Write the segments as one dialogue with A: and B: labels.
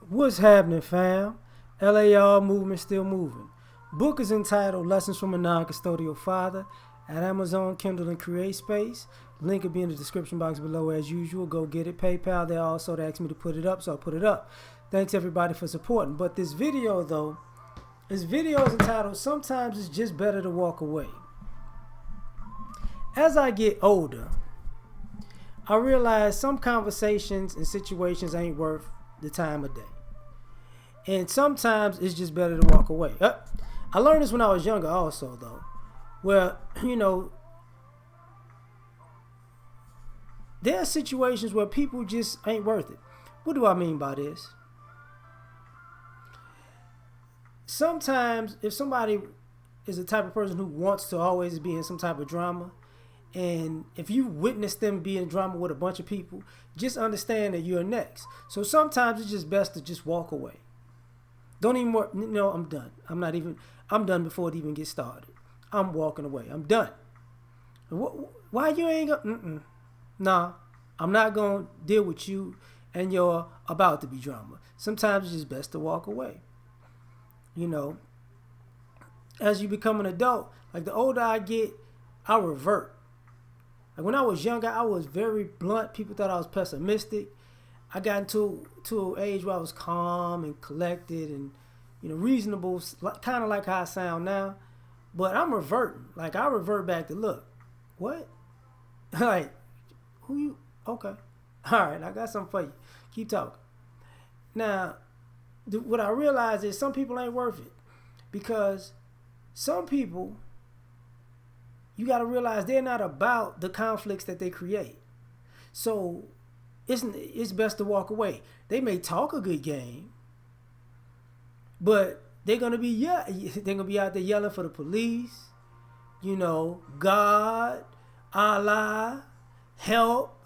A: What's happening, fam? L.A.R. movement still moving. Book is entitled Lessons from a Non-Custodial Father at Amazon, Kindle, and Create Space. Link will be in the description box below as usual. Go get it. PayPal, they also asked me to put it up, so I put it up. Thanks everybody for supporting. But this video though, this video is entitled Sometimes It's Just Better to Walk Away. As I get older, I realize some conversations and situations ain't worth the time of day. And sometimes it's just better to walk away. I learned this when I was younger also though. Where, there are situations where people just ain't worth it. What do I mean by this? Sometimes if somebody is the type of person who wants to always be in some type of drama, and if you witness them be in drama with a bunch of people, just understand that you're next. So sometimes it's just best to just walk away. Don't even work. No, I'm done. I'm done before it even gets started. I'm walking away. I'm done. Why you ain't go? Nah, I'm not going to deal with you and your about to be drama. Sometimes it's just best to walk away. As you become an adult, like the older I get, I revert. Like when I was younger, I was very blunt. People thought I was pessimistic. I got into an age where I was calm and collected and reasonable, kind of like how I sound now. But I'm reverting. Like I revert back to look, what? Like, who you? Okay, all right. I got something for you. Keep talking. Now, what I realize is some people ain't worth it because some people, you got to realize they're not about the conflicts that they create. So it's best to walk away. They may talk a good game, but they're gonna be out there yelling for the police, God, Allah, help.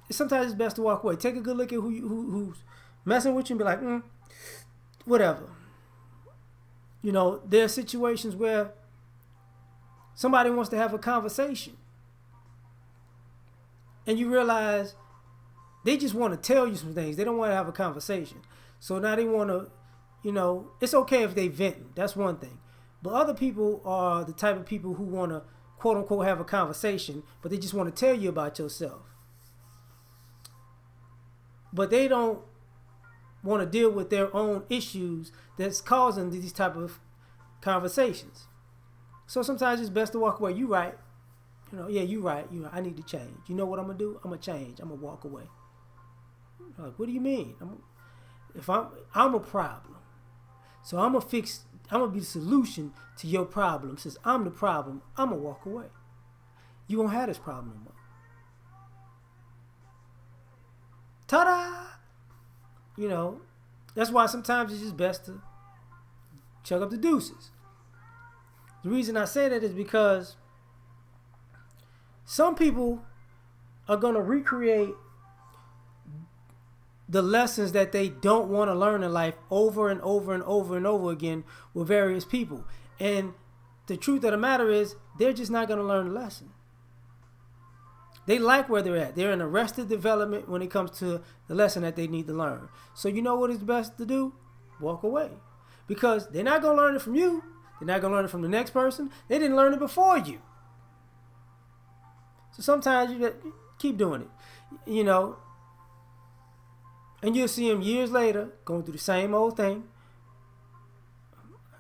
A: Sometimes it's best to walk away. Take a good look at who's messing with you and be like, whatever. There are situations where somebody wants to have a conversation and you realize they just want to tell you some things. They don't want to have a conversation. So now they want to, it's okay if they vent. That's one thing. But other people are the type of people who want to, quote unquote, have a conversation, but they just want to tell you about yourself. But they don't want to deal with their own issues that's causing these type of conversations. So sometimes it's best to walk away. You right. You right. I need to change. You know what I'm going to do? I'm going to change. I'm going to walk away. Like, what do you mean? I'm a problem. So I'm going to be the solution to your problem. Since I'm the problem, I'm going to walk away. You won't have this problem no more. Ta-da! That's why sometimes it's just best to chuck up the deuces. The reason I say that is because some people are going to recreate the lessons that they don't want to learn in life over and over and over and over again with various people. And the truth of the matter is, they're just not going to learn the lesson. They like where they're at. They're in arrested development when it comes to the lesson that they need to learn. So you know what is best to do? Walk away. Because they're not going to learn it from you. They're not going to learn it from the next person. They didn't learn it before you. So sometimes you keep doing it, and you'll see them years later going through the same old thing.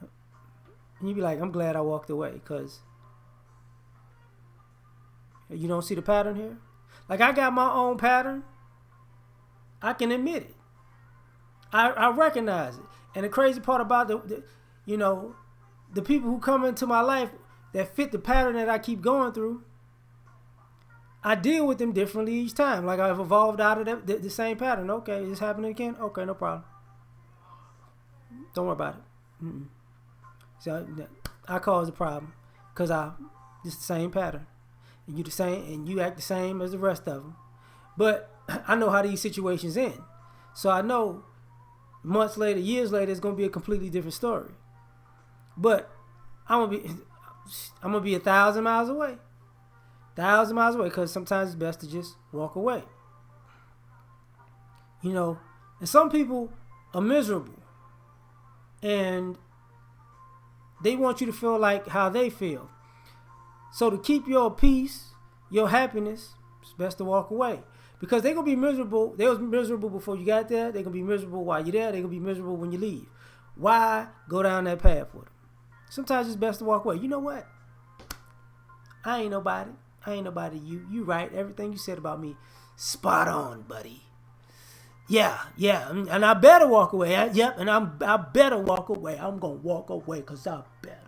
A: And you'll be like, I'm glad I walked away because you don't see the pattern here? Like I got my own pattern. I can admit it. I recognize it. And the crazy part about the people who come into my life that fit the pattern that I keep going through, I deal with them differently each time. Like I've evolved out of the same pattern. Okay, is this happening again? Okay, no problem. Don't worry about it. So I caused the problem because it's the same pattern. And you the same, and you act the same as the rest of them. But I know how these situations end. So I know months later, years later, it's going to be a completely different story. But I'm gonna be 1,000 miles away. 1,000 miles away, because sometimes it's best to just walk away. And some people are miserable. And they want you to feel like how they feel. So to keep your peace, your happiness, it's best to walk away. Because they're going to be miserable. They was miserable before you got there. They're going to be miserable while you're there. They're going to be miserable when you leave. Why go down that path with them? Sometimes it's best to walk away. You know what? I ain't nobody. I ain't nobody. You right. Everything you said about me, spot on, buddy. Yeah. And I better walk away. Yep. And I better walk away. I'm going to walk away because I better.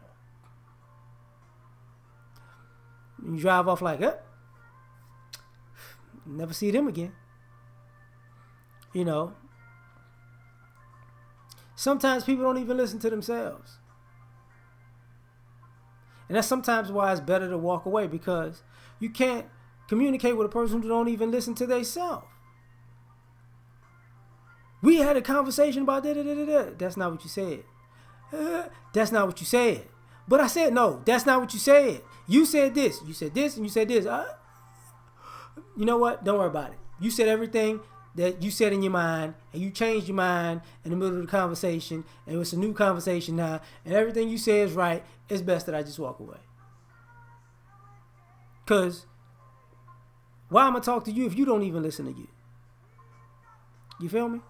A: You drive off like, never see them again. You know. Sometimes people don't even listen to themselves. And that's sometimes why it's better to walk away, because you can't communicate with a person who don't even listen to themselves. We had a conversation about that. That's not what you said. That's not what you said. But I said, no, that's not what you said. You said this. You said this and you said this. You know what? Don't worry about it. You said everything that you said in your mind, and you changed your mind in the middle of the conversation, and it's a new conversation now, and everything you say is right. It's best that I just walk away. Because why am I talk to you if you don't even listen to you? You feel me?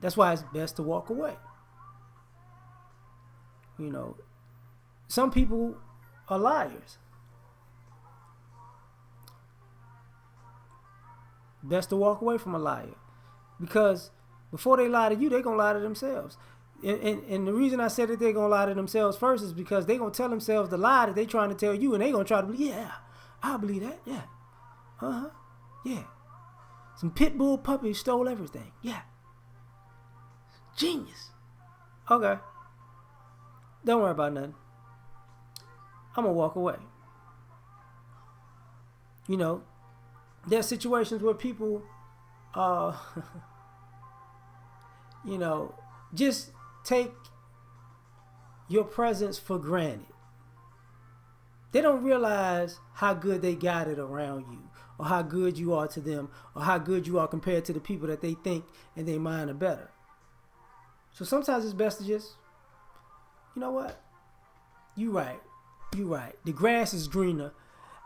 A: That's why it's best to walk away. You know, some people are liars. Best to walk away from a liar, because before they lie to you, they're going to lie to themselves. And the reason I said that they're going to lie to themselves first is because they're going to tell themselves the lie that they're trying to tell you, and they're going to try to believe, yeah, I believe that, yeah, yeah. Some pit bull puppies stole everything, yeah. Genius. Okay. Don't worry about nothing. I'm going to walk away. You know, there's situations where people, you know, just take your presence for granted. They don't realize how good they got it around you, or how good you are to them, or how good you are compared to the people that they think in their mind are better. So sometimes it's best to just, you know what? You right. The grass is greener.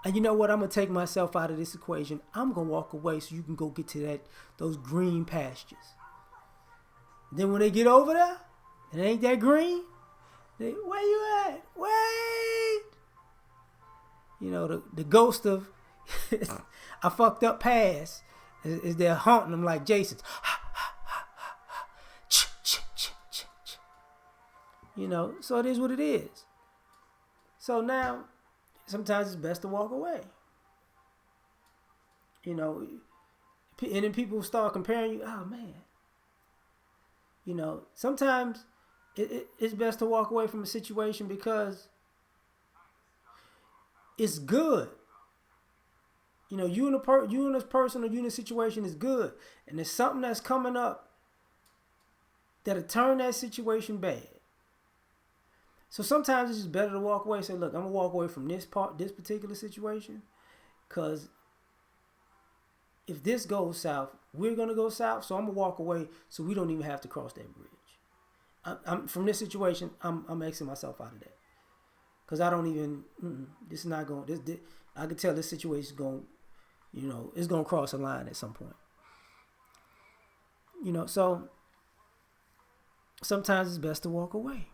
A: And you know what? I'm going to take myself out of this equation. I'm going to walk away so you can go get to those green pastures. Then when they get over there, and it ain't that green, where you at? Wait! You know, the ghost of I fucked up past is there haunting them like Jason's. You know, so it is what it is. So now, sometimes it's best to walk away. You know, and then people start comparing you. Oh, man. You know, sometimes it's best to walk away from a situation because it's good. You know, you and this person or you in a situation is good. And there's something that's coming up that'll turn that situation bad. So sometimes it's just better to walk away and say, look, I'm going to walk away from this particular situation, because if this goes south, we're going to go south, so I'm going to walk away so we don't even have to cross that bridge. I'm from this situation, I'm exiting myself out of that. Because I don't even, this is not going, this I can tell this situation is going, you know, it's going to cross a line at some point. You know, so sometimes it's best to walk away.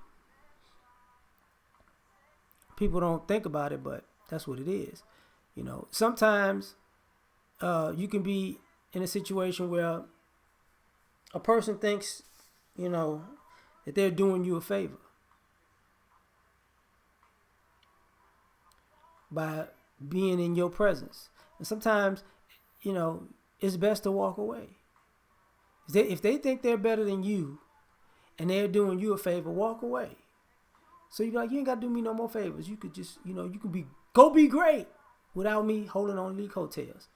A: People don't think about it, but that's what it is. You know, sometimes you can be in a situation where a person thinks, you know, that they're doing you a favor by being in your presence. And sometimes, you know, it's best to walk away. If they think they're better than you and they're doing you a favor, walk away. So you're like, you ain't got to do me no more favors. You could just, you know, you could go be great without me holding on to these coattails.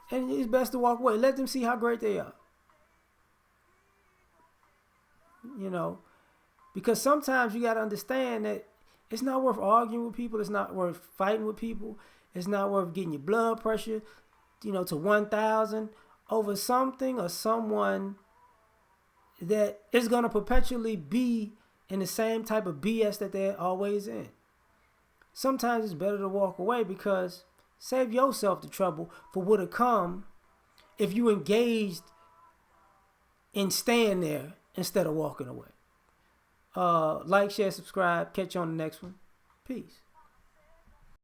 A: And it's best to walk away. Let them see how great they are. You know, because sometimes you got to understand that it's not worth arguing with people. It's not worth fighting with people. It's not worth getting your blood pressure, you know, to 1,000 over something or someone that it's gonna perpetually be in the same type of BS that they're always in. Sometimes it's better to walk away because save yourself the trouble for what'll come if you engaged in staying there instead of walking away. Like, share, subscribe. Catch you on the next one. Peace.